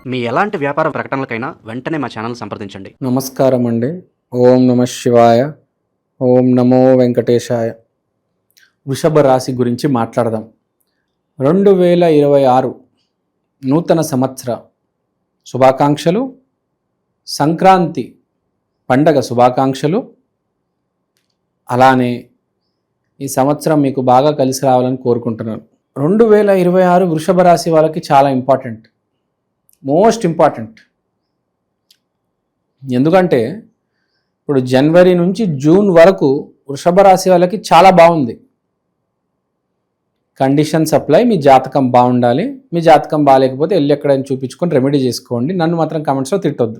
మీ ఎలాంటి వ్యాపార ప్రకటనలకైనా వెంటనే మా ఛానల్ సంప్రదించండి. నమస్కారం అండి. ఓం నమ శివాయ. ఓం నమో వెంకటేశాయ. వృషభ రాశి గురించి మాట్లాడదాం. 2026 నూతన సంవత్సర శుభాకాంక్షలు, సంక్రాంతి పండగ శుభాకాంక్షలు. అలానే ఈ సంవత్సరం మీకు బాగా కలిసి రావాలని కోరుకుంటున్నాను. 2026 వృషభ రాశి వాళ్ళకి చాలా ఇంపార్టెంట్, మోస్ట్ ఇంపార్టెంట్. ఎందుకంటే ఇప్పుడు జనవరి నుంచి జూన్ వరకు వృషభ రాశి వాళ్ళకి చాలా బాగుంది. Conditions apply. మీ జాతకం బాగుండాలి. మీ జాతకం బాగాలేకపోతే వెళ్ళి ఎక్కడైనా చూపించుకొని రెమెడీ చేసుకోండి. నన్ను మాత్రం కామెంట్స్లో తిట్టొద్దు.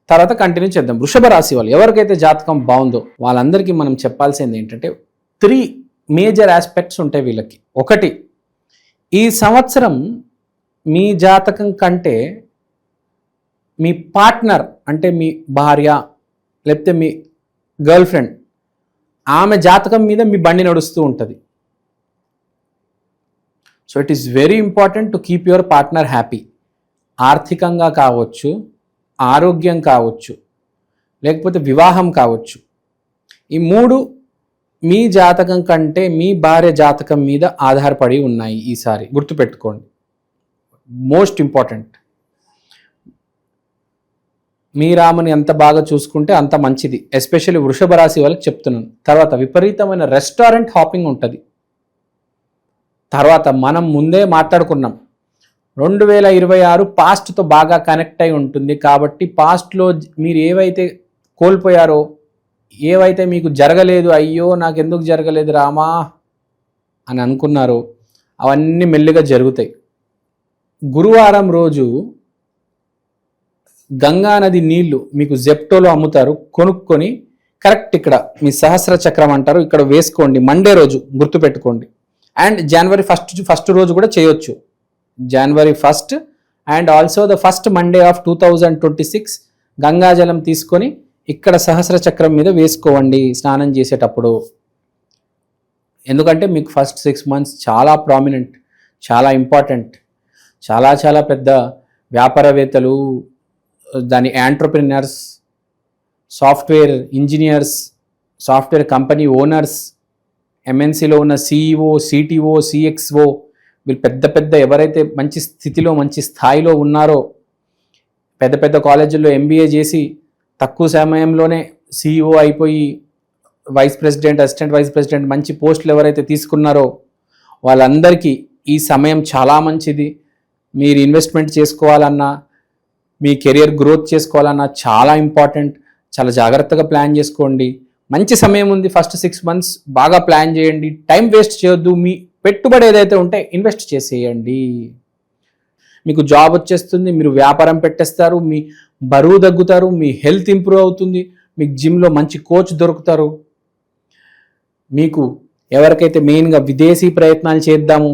తర్వాత కంటిన్యూ చేద్దాం. వృషభ రాశి వాళ్ళు ఎవరికైతే జాతకం బాగుందో వాళ్ళందరికీ మనం చెప్పాల్సింది ఏంటంటే 3 మేజర్ ఆస్పెక్ట్స్ ఉంటాయి వీళ్ళకి. ఒకటి, ఈ సంవత్సరం మీ జాతకం కంటే మీ పార్ట్నర్ అంటే మీ భార్య లేకపోతే మీ గర్ల్ ఫ్రెండ్ ఆమె జాతకం మీద మీ బండి నడుస్తూ ఉంటుంది. So it is very important to keep your partner happy. ఆర్థికంగా కావచ్చు, ఆరోగ్యం కావచ్చు, లేకపోతే వివాహం కావచ్చు. ఈ 3 మీ జాతకం కంటే మీ భార్య జాతకం మీద ఆధారపడి ఉన్నాయి. ఈసారి గుర్తుపెట్టుకోండి, మోస్ట్ ఇంపార్టెంట్. మీ రాముని ఎంత బాగా చూసుకుంటే అంత మంచిది. ఎస్పెషల్లీ వృషభ రాశి వాళ్ళకి చెప్తున్నాను. తర్వాత విపరీతమైన రెస్టారెంట్ హాపింగ్ ఉంటుంది. తర్వాత మనం ముందే మాట్లాడుకున్నాం 2026 పాస్ట్తో బాగా కనెక్ట్ అయి ఉంటుంది. కాబట్టి పాస్ట్లో మీరు ఏవైతే కోల్పోయారో, ఏవైతే మీకు జరగలేదు, అయ్యో నాకు ఎందుకు జరగలేదు రామా అని అనుకున్నారో అవన్నీ మెల్లిగా జరుగుతాయి. గురువారం రోజు గంగా నది నీళ్లు మీకు జెప్టోలో అమ్ముతారు. కొనుక్కొని కరెక్ట్ ఇక్కడ మీ సహస్ర చక్రం అంటారు, ఇక్కడ వేసుకోండి. మండే రోజు గుర్తుపెట్టుకోండి. అండ్ జనవరి ఫస్ట్ రోజు కూడా చేయొచ్చు. జనవరి 1 and also the first Monday of 2026 గంగాజలం తీసుకొని ఇక్కడ సహస్ర చక్రం మీద వేసుకోండి స్నానం చేసేటప్పుడు. ఎందుకంటే మీకు ఫస్ట్ 6 months చాలా ప్రామినెంట్, చాలా ఇంపార్టెంట్. చాలా చాలా పెద్ద వ్యాపారవేత్తలు, దాని entrepreneurs, software engineers, software company owners, ఎంఎన్సీలో ఉన్న సిఇఓ, సిటిఓ, సిఎక్స్ఓ, వీళ్ళు పెద్ద పెద్ద ఎవరైతే మంచి స్థితిలో మంచి స్థాయిలో ఉన్నారో, పెద్ద పెద్ద కాలేజీల్లో ఎంబీఏ చేసి తక్కువ సమయంలోనే సిఇఓ అయిపోయి vice president, assistant vice president మంచి పోస్టులు ఎవరైతే తీసుకున్నారో వాళ్ళందరికీ ఈ సమయం చాలా మంచిది. మీరు ఇన్వెస్ట్మెంట్ చేసుకోవాలన్నా, మీ కెరియర్ గ్రోత్ చేసుకోవాలన్నా చాలా ఇంపార్టెంట్. చాలా జాగ్రత్తగా ప్లాన్ చేసుకోండి. మంచి సమయం ఉంది. ఫస్ట్ 6 months బాగా ప్లాన్ చేయండి. టైం వేస్ట్ చేయొద్దు. మీ పెట్టుబడి ఏదైతే ఉంటే ఇన్వెస్ట్ చేసేయండి. మీకు జాబ్ వచ్చేస్తుంది, మీరు వ్యాపారం పెట్టేస్తారు, మీ బరువు తగ్గుతారు, మీ హెల్త్ ఇంప్రూవ్ అవుతుంది, మీకు జిమ్లో మంచి కోచ్ దొరుకుతారు. మీకు ఎవరికైతే మెయిన్గా విదేశీ ప్రయత్నాలు చేద్దాము,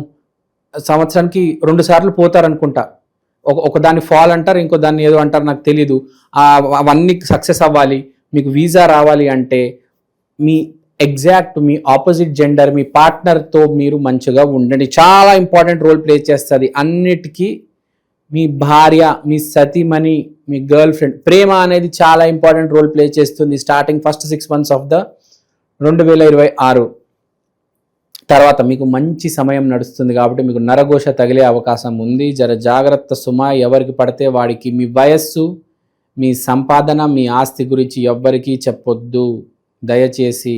సంవత్సరానికి 2 సార్లు పోతారనుకుంటా. ఒక దాన్ని ఫాల్ అంటారు, ఇంకో దాన్ని ఏదో అంటారు, నాకు తెలీదు. అవన్నీ సక్సెస్ అవ్వాలి, మీకు వీసా రావాలి అంటే మీ ఎగ్జాక్ట్ మీ ఆపోజిట్ జెండర్, మీ పార్ట్నర్తో మీరు మంచిగా ఉండండి. చాలా ఇంపార్టెంట్ రోల్ ప్లే చేస్తుంది అన్నిటికీ. మీ భార్య, మీ సతీమణి, మీ గర్ల్ ఫ్రెండ్ ప్రేమ అనేది చాలా ఇంపార్టెంట్ రోల్ ప్లే చేస్తుంది starting first 6 months of the 2026. తర్వాత మీకు మంచి సమయం నడుస్తుంది కాబట్టి మీకు నరఘోష తగిలే అవకాశం ఉంది. జర జాగ్రత్త సుమ. ఎవరికి పడితే వాడికి మీ వయస్సు, మీ సంపాదన, మీ ఆస్తి గురించి ఎవ్వరికీ చెప్పొద్దు దయచేసి.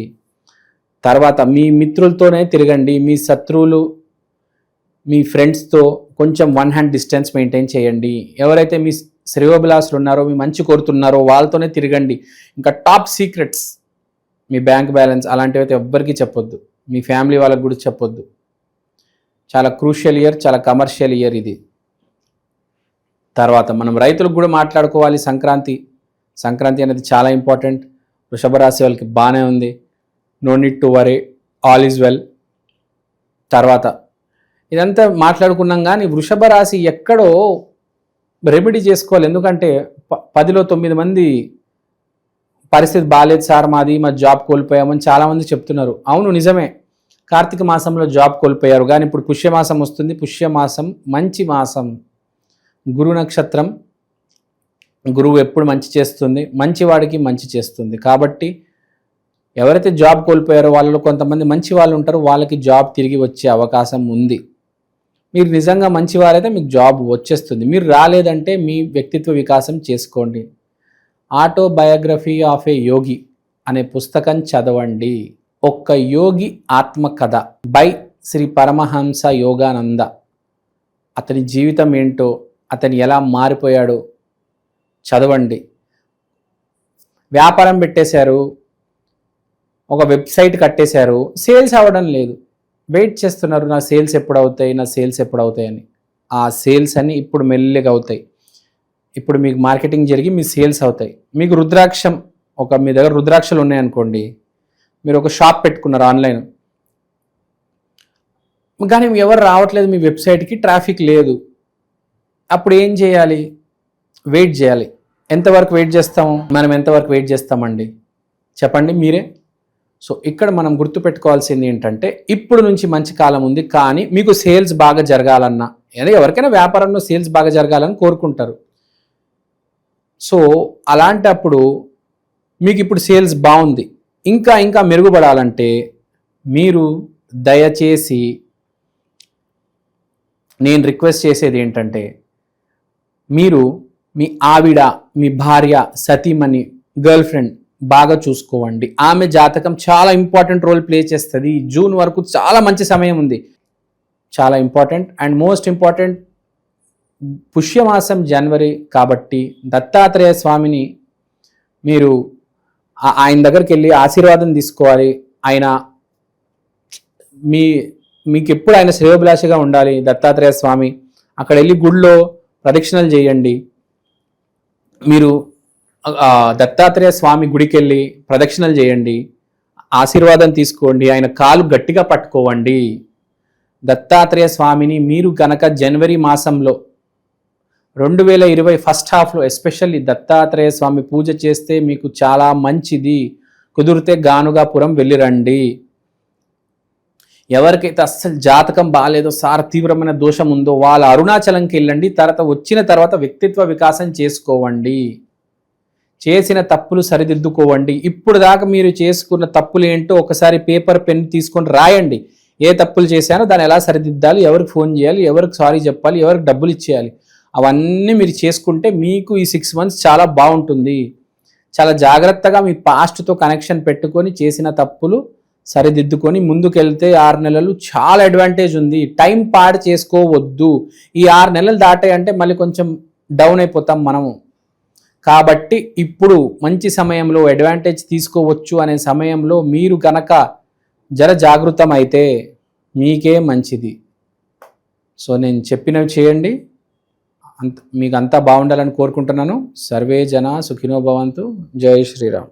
తర్వాత మీ మిత్రులతోనే తిరగండి. మీ శత్రువులు, మీ ఫ్రెండ్స్తో కొంచెం 1 hand డిస్టెన్స్ మెయింటైన్ చేయండి. ఎవరైతే మీ శ్రేయోభిలాషులు ఉన్నారో, మీ మంచి కోరుతున్నారో వాళ్ళతోనే తిరగండి. ఇంకా టాప్ సీక్రెట్స్, మీ బ్యాంక్ బ్యాలెన్స్ అలాంటివి అయితే ఎవ్వరికీ చెప్పొద్దు. మీ ఫ్యామిలీ వాళ్ళకి కూడా చెప్పొద్దు. చాలా క్రూషియల్ ఇయర్, చాలా కమర్షియల్ ఇయర్ ఇది. తర్వాత మనం రైతులకు కూడా మాట్లాడుకోవాలి. సంక్రాంతి అనేది చాలా ఇంపార్టెంట్. వృషభ రాశి వాళ్ళకి బాగానే ఉంది. No need to worry, all is well. తర్వాత ఇదంతా మాట్లాడుకున్నాం, కానీ వృషభ రాశి ఎక్కడో రెమెడీ చేసుకోవాలి. ఎందుకంటే 10లో 9 మంది పరిస్థితి బాగాలేదు సార్, మా జాబ్ కోల్పోయామని చాలామంది చెప్తున్నారు. అవును, నిజమే. కార్తీక మాసంలో జాబ్ కోల్పోయారు, కానీ ఇప్పుడు పుష్యమాసం వస్తుంది. పుష్యమాసం మంచి మాసం, గురు నక్షత్రం, గురువు ఎప్పుడు మంచి చేస్తుంది, మంచివాడికి మంచి చేస్తుంది. కాబట్టి ఎవరైతే జాబ్ కోల్పోయారో వాళ్ళలో కొంతమంది మంచి వాళ్ళు ఉంటారు, వాళ్ళకి జాబ్ తిరిగి వచ్చే అవకాశం ఉంది. మీరు నిజంగా మంచివారైతే మీకు జాబ్ వచ్చేస్తుంది. మీరు రాలేదంటే మీ వ్యక్తిత్వ వికాసం చేసుకోండి. ఆటోబయోగ్రఫీ ఆఫ్ ఏ యోగి అనే పుస్తకం చదవండి. ఒక్క యోగి ఆత్మకథ బై శ్రీ పరమహంస యోగానంద. అతని జీవితం ఏంటో, అతను ఎలా మారిపోయాడో చదవండి. వ్యాపారం పెట్టేశారు, ఒక వెబ్సైట్ కట్టేశారు, సేల్స్ అవ్వడం లేదు, వెయిట్ చేస్తున్నారు నా సేల్స్ ఎప్పుడు అవుతాయి అని. ఆ సేల్స్ అన్ని ఇప్పుడు మెల్లిగా అవుతాయి. ఇప్పుడు మీకు మార్కెటింగ్ జరిగి మీ సేల్స్ అవుతాయి. మీకు రుద్రాక్షం, మీ దగ్గర రుద్రాక్షలు ఉన్నాయనుకోండి, మీరు ఒక షాప్ పెట్టుకున్నారు ఆన్లైన్, కానీ ఎవరు రావట్లేదు మీ వెబ్సైట్కి, ట్రాఫిక్ లేదు. అప్పుడు ఏం చేయాలి? వెయిట్ చేయాలి. ఎంతవరకు వెయిట్ చేస్తాము? మనం ఎంతవరకు వెయిట్ చేస్తామండి చెప్పండి మీరే. సో ఇక్కడ మనం గుర్తుపెట్టుకోవాల్సింది ఏంటంటే, ఇప్పుడు నుంచి మంచి కాలం ఉంది, కానీ మీకు సేల్స్ బాగా జరగాలన్నా, ఎవరికైనా వ్యాపారంలో సేల్స్ బాగా జరగాలని కోరుకుంటారు. సో అలాంటప్పుడు మీకు ఇప్పుడు సేల్స్ బాగుంది, ఇంకా మెరుగుపడాలంటే మీరు దయచేసి నేను రిక్వెస్ట్ చేసేది ఏంటంటే, మీరు మీ ఆవిడ, మీ భార్య, సతీమణి, గర్ల్ ఫ్రెండ్ బాగా చూసుకోవండి. ఆమె జాతకం చాలా ఇంపార్టెంట్ రోల్ ప్లే చేస్తుంది. జూన్ వరకు చాలా మంచి సమయం ఉంది, చాలా ఇంపార్టెంట్. అండ్ మోస్ట్ ఇంపార్టెంట్, పుష్యమాసం జనవరి కాబట్టి దత్తాత్రేయ స్వామిని మీరు ఆయన దగ్గరికి వెళ్ళి ఆశీర్వాదం తీసుకోవాలి. ఆయన మీకు ఎప్పుడు ఆయన శ్రేయోభిలాషగా ఉండాలి దత్తాత్రేయ స్వామి. అక్కడ వెళ్ళి గుడిలో ప్రదక్షిణలు చేయండి. మీరు దత్తాత్రేయ స్వామి గుడికి వెళ్ళి ప్రదక్షిణలు చేయండి, ఆశీర్వాదం తీసుకోండి, ఆయన కాలు గట్టిగా పట్టుకోవండి. దత్తాత్రేయ స్వామిని మీరు కనుక జనవరి మాసంలో 2020 ఫస్ట్ హాఫ్లో ఎస్పెషల్లీ దత్తాత్రేయ స్వామి పూజ చేస్తే మీకు చాలా మంచిది. కుదిరితే గానుగాపురం వెళ్ళిరండి. ఎవరికైతే అస్సలు జాతకం బాగాలేదో, తీవ్రమైన దోషం ఉందో వాళ్ళ అరుణాచలంకి వెళ్ళండి. వచ్చిన తర్వాత వ్యక్తిత్వ వికాసం చేసుకోవండి, చేసిన తప్పులు సరిదిద్దుకోవండి. ఇప్పుడు దాకా మీరు చేసుకున్న తప్పులు ఏంటో ఒకసారి పేపర్ పెన్ తీసుకొని రాయండి. ఏ తప్పులు చేశానో దాన్ని ఎలా సరిదిద్దాలి, ఎవరికి ఫోన్ చేయాలి, ఎవరికి సారీ చెప్పాలి, ఎవరికి డబ్బులు ఇచ్చేయాలి, అవన్నీ మీరు చేసుకుంటే మీకు ఈ 6 months చాలా బాగుంటుంది. చాలా జాగ్రత్తగా మీ పాస్ట్తో కనెక్షన్ పెట్టుకొని చేసిన తప్పులు సరిదిద్దుకొని ముందుకెళ్తే 6 నెలలు చాలా అడ్వాంటేజ్ ఉంది. టైం పాడు చేసుకోవద్దు. ఈ 6 నెలలు దాటాయంటే మళ్ళీ కొంచెం డౌన్ అయిపోతాం మనము. కాబట్టి ఇప్పుడు మంచి సమయంలో అడ్వాంటేజ్ తీసుకోవచ్చు అనే సమయంలో మీరు కనుక జాగృతం అయితే మీకే మంచిది. సో నేను చెప్పినవి చేయండి. మీకు అంతా బాగుండాలని కోరుకుంటున్నాను. సర్వే జన సుఖినో భవంతు. జై శ్రీరామ్.